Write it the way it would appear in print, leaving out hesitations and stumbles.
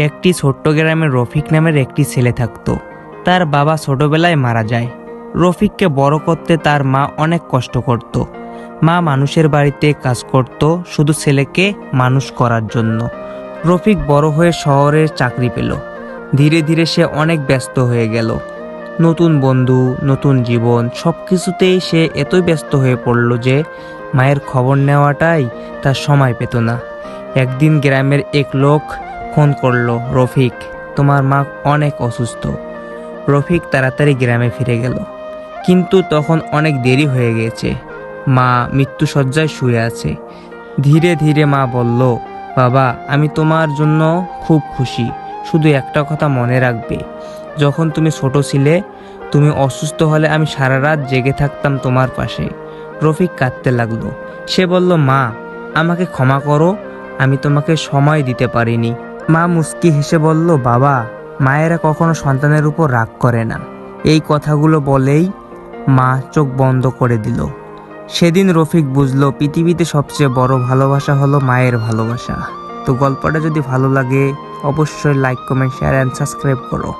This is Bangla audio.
একটি ছোট্ট গ্রামে রফিক নামের একটি ছেলে থাকতো। তার বাবা ছোটবেলায় মারা যায়। রফিককে বড় করতে তার মা অনেক কষ্ট করত। মা মানুষের বাড়িতে কাজ করত শুধু ছেলেকে মানুষ করার জন্য। রফিক বড় হয়ে শহরে চাকরি পেল। ধীরে ধীরে সে অনেক ব্যস্ত হয়ে গেল। নতুন বন্ধু, নতুন জীবন, সব কিছুতেই সে এতই ব্যস্ত হয়ে পড়ল যে মায়ের খবর নেওয়াটাই তার সময় পেত না। একদিন গ্রামের এক লোক ফোন করলো, রফিক, তোমার মা অনেক অসুস্থ। রফিক তাড়াতাড়ি গ্রামে ফিরে গেল, কিন্তু তখন অনেক দেরি হয়ে গেছে। মা মৃত্যুশয্যায় শুয়ে আছে। ধীরে ধীরে মা বলল, বাবা, আমি তোমার জন্য খুব খুশি। শুধু একটা কথা মনে রাখবে, যখন তুমি ছোট ছিলে, তুমি অসুস্থ হলে আমি সারা রাত জেগে থাকতাম তোমার পাশে। রফিক কাঁদতে লাগলো। সে বলল, মা, আমাকে ক্ষমা করো, আমি তোমাকে সময় দিতে পারিনি। মা মুচকি হেসে বলল, বাবা, মায়েরা কখনো সন্তানের উপর রাগ করে না। এই কথাগুলো বলেই মা চোখ বন্ধ করে দিল। সেদিন রফিক বুঝলো পৃথিবীতে সবচেয়ে বড় ভালোবাসা হলো মায়ের ভালোবাসা। তো গল্পটা যদি ভালো লাগে অবশ্যই like, comment, share and subscribe করো।